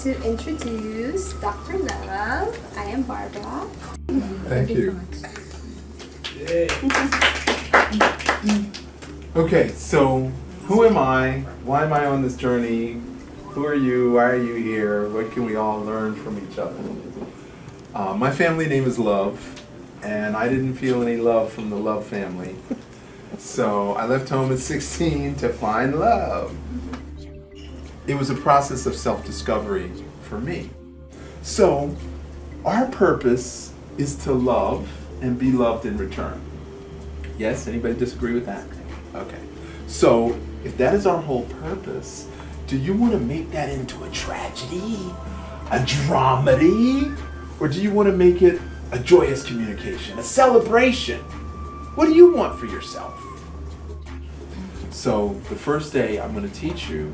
to introduce Dr. Love. I am Barbara. Thank you. Okay, so who am I? Why am I on this journey? Who are you? Why are you here? What can we all learn from each other? My family name is Love, and I didn't feel any love from the Love family. So I left home at 16 to find love. It was a process of self-discovery for me. So our purpose is to love and be loved in return. Yes, anybody disagree with that? Okay. So if that is our whole purpose, do you want to make that into a tragedy, a dramedy, or do you want to make it a joyous communication, a celebration? What do you want for yourself? So the first day I'm going to teach you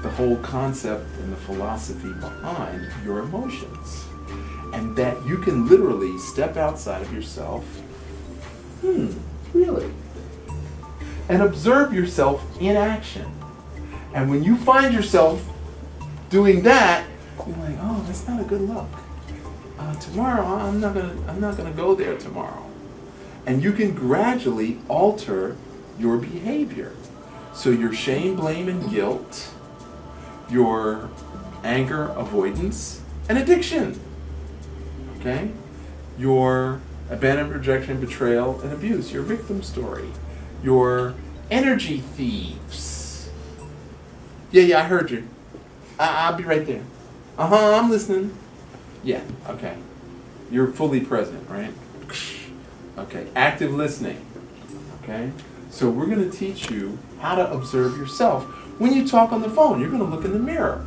the whole concept and the philosophy behind your emotions, and that you can literally step outside of yourself, really, and observe yourself in action. And when you find yourself doing that, you're like, oh, that's not a good look. Tomorrow, I'm not gonna go there tomorrow. And you can gradually alter your behavior. So your shame, blame, and guilt, your anger, avoidance, and addiction. Okay? Your abandonment, rejection, betrayal, and abuse, your victim story, your energy thieves. Yeah, I heard you. I'll be right there. I'm listening. Yeah, okay. You're fully present, right? Okay, active listening. Okay? So we're going to teach you how to observe yourself. When you talk on the phone, you're going to look in the mirror.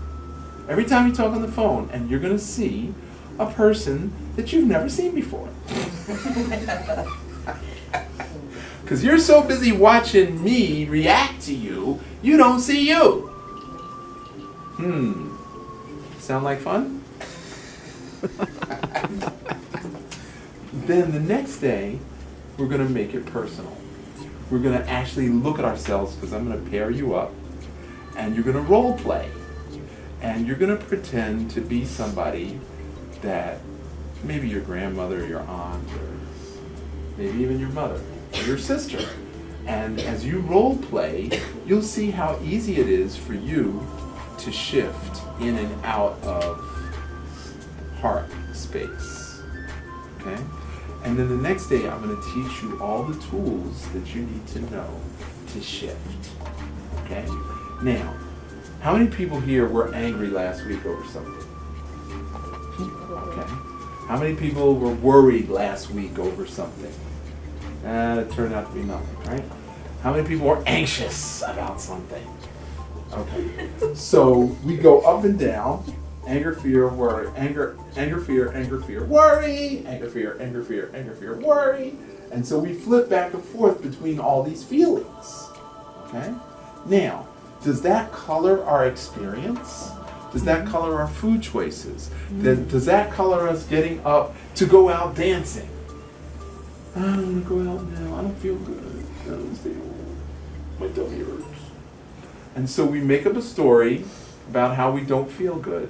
Every time you talk on the phone, and you're going to see a person that you've never seen before. Because you're so busy watching me react to you, you don't see you. Sound like fun? Then the next day, we're going to make it personal. We're going to actually look at ourselves, because I'm going to pair you up, and you're going to role play. And you're going to pretend to be somebody that maybe your grandmother, or your aunt, or maybe even your mother, or your sister. And as you role play, you'll see how easy it is for you to shift in and out of heart space. Okay? And then the next day, I'm going to teach you all the tools that you need to know to shift. Okay? Now, how many people here were angry last week over something? Okay. How many people were worried last week over something? It turned out to be nothing, right? How many people were anxious about something? Okay. So we go up and down. Anger, fear, worry. Anger, fear, worry. Anger, fear, worry. And so we flip back and forth between all these feelings. Okay? Now, does that color our experience? Does that color our food choices? Does that color us getting up to go out dancing? I don't want to go out now. I don't feel good. I don't stay home. My tummy hurts. And so we make up a story about how we don't feel good.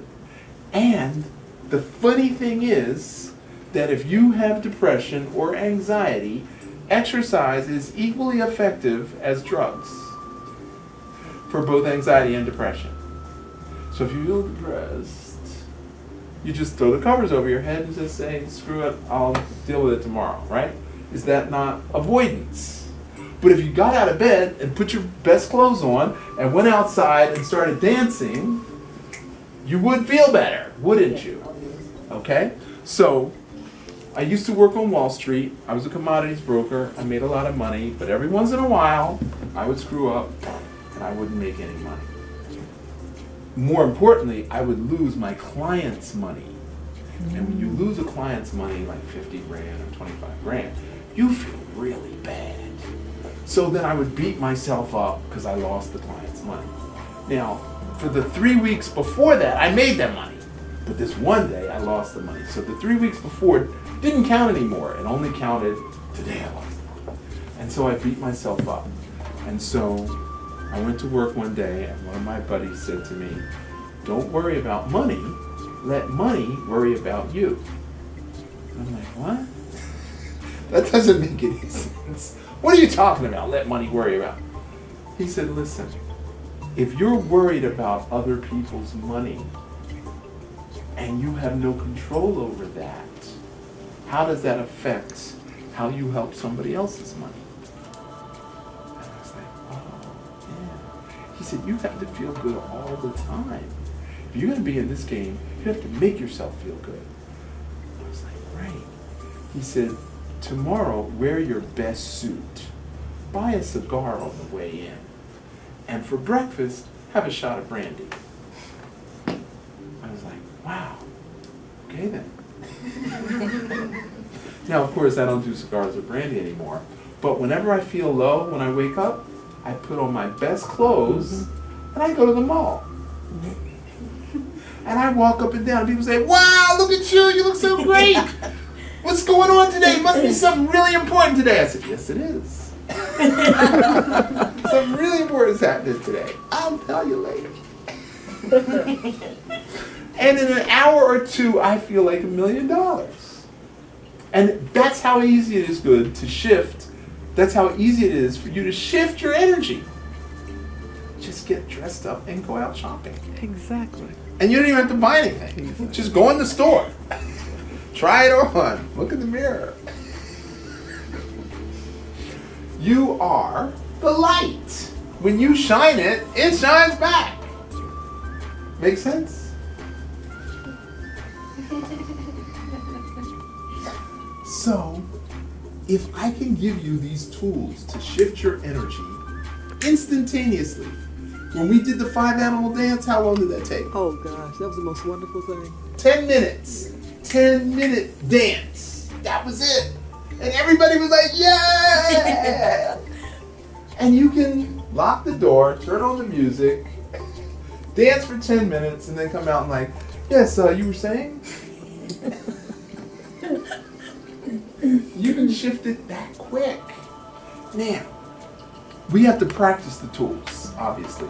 And the funny thing is that if you have depression or anxiety, exercise is equally effective as drugs for both anxiety and depression. So if you feel depressed, you just throw the covers over your head and just say, screw it, I'll deal with it tomorrow, right? Is that not avoidance? But if you got out of bed and put your best clothes on and went outside and started dancing, you would feel better, wouldn't you? Okay? So I used to work on Wall Street. I was a commodities broker. I made a lot of money, but every once in a while, I would screw up and I wouldn't make any money. More importantly, I would lose my clients' money. And when you lose a client's money, like 50 grand or 25 grand, you feel really bad. So then I would beat myself up because I lost the client's money. Now, for the 3 weeks before that, I made that money. But this one day, I lost the money. So the 3 weeks before didn't count anymore. It only counted today I lost the money. And so I beat myself up. And so I went to work one day, and one of my buddies said to me, don't worry about money, let money worry about you. I'm like, what? That doesn't make any sense. What are you talking about, let money worry about? He said, listen, if you're worried about other people's money and you have no control over that, how does that affect how you help somebody else's money? And I was like, oh, yeah. He said, you have to feel good all the time. If you're going to be in this game, you have to make yourself feel good. I was like, right. He said, tomorrow, wear your best suit. Buy a cigar on the way in. And for breakfast, have a shot of brandy. I was like, wow. Okay then. Now, of course, I don't do cigars or brandy anymore. But whenever I feel low, when I wake up, I put on my best clothes and I go to the mall. And I walk up and down and people say, wow, look at you, you look so great. What's going on today? It must be something really important today. I said, yes, it is. Something really important is happening today. I'll tell you later. And in an hour or two, I feel like $1 million. And that's how easy it is good to shift. That's how easy it is for you to shift your energy. Just get dressed up and go out shopping. Exactly. And you don't even have to buy anything. Just go in the store. Try it on. Look in the mirror. You are the light. When you shine it, it shines back. Make sense? So, if I can give you these tools to shift your energy instantaneously. When we did the 5 animal dance, how long did that take? Oh gosh, that was the most wonderful thing. 10 minutes. 10-minute dance. That was it. And everybody was like, yeah! And you can lock the door, turn on the music, dance for 10 minutes, and then come out and like, yes, you were saying? You can shift it that quick. Now, we have to practice the tools, obviously.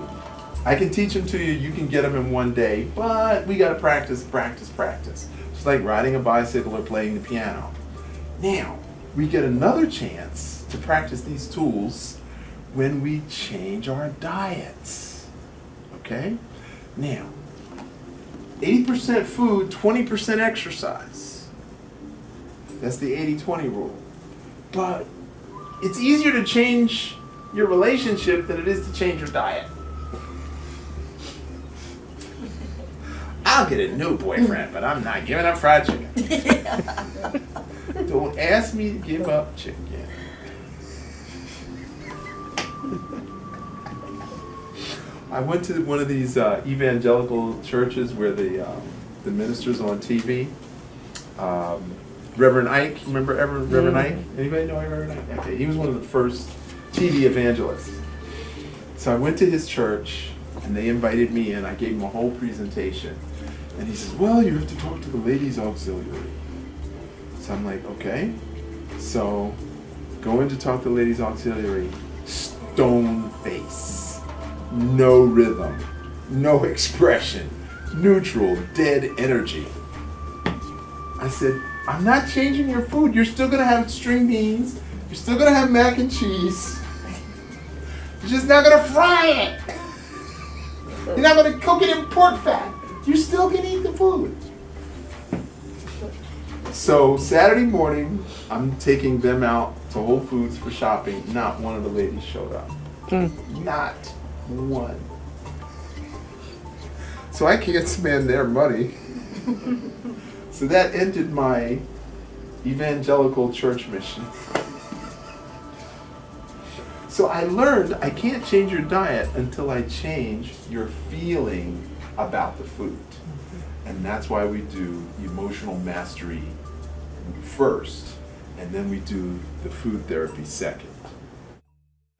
I can teach them to you, you can get them in one day, but we got to practice, practice, practice. It's like riding a bicycle or playing the piano. Now, we get another chance to practice these tools when we change our diets. Okay? Now, 80% food, 20% exercise. That's the 80-20 rule. But it's easier to change your relationship than it is to change your diet. I'll get a new boyfriend, but I'm not giving up fried chicken. Don't ask me to give up chicken. I went to one of these evangelical churches where the minister's on TV. Reverend Ike, remember Reverend Ike? Anybody know Reverend Ike? Okay, he was one of the first TV evangelists. So I went to his church and they invited me in. I gave him a whole presentation. And he says, well, you have to talk to the ladies' auxiliary. So I'm like, okay. So go in to talk to the ladies' auxiliary. Stone face. No rhythm. No expression. Neutral, dead energy. I said, I'm not changing your food. You're still going to have string beans. You're still going to have mac and cheese. You're just not going to fry it. You're not going to cook it in pork fat. You still can eat the food. So Saturday morning, I'm taking them out to Whole Foods for shopping. Not one of the ladies showed up. Not one. So I can't spend their money. So that ended my evangelical church mission. So I learned I can't change your diet until I change your feeling about the food. And that's why we do emotional mastery first, and then we do the food therapy second.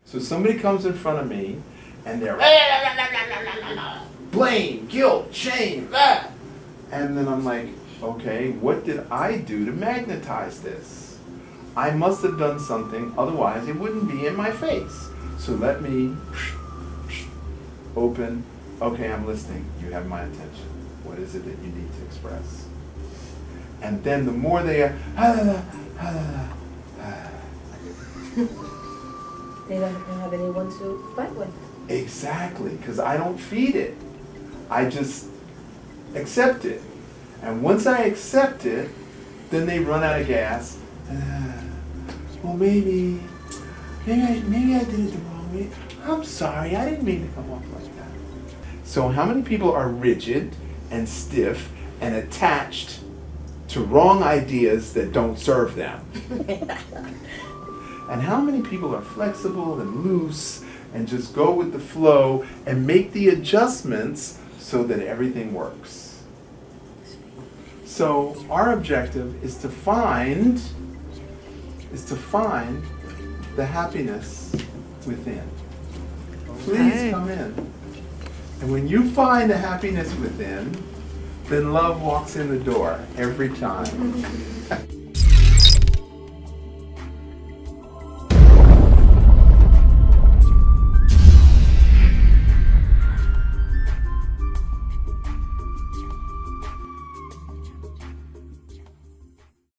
So somebody comes in front of me, and they're blame, guilt, shame, and then I'm like, okay, what did I do to magnetize this? I must have done something, otherwise it wouldn't be in my face. So let me open Okay, I'm listening. You have my attention. What is it that you need to express? And then the more they are, They don't have anyone to fight with. exactly, because I don't feed it. I just accept it. And once I accept it, then they run out of gas. Well, maybe I did it the wrong way. I'm sorry, I didn't mean to come off like that. So how many people are rigid and stiff and attached to wrong ideas that don't serve them? And how many people are flexible and loose and just go with the flow and make the adjustments so that everything works? So our objective is to find the happiness within. Please Okay. come in. And when you find the happiness within, then love walks in the door every time.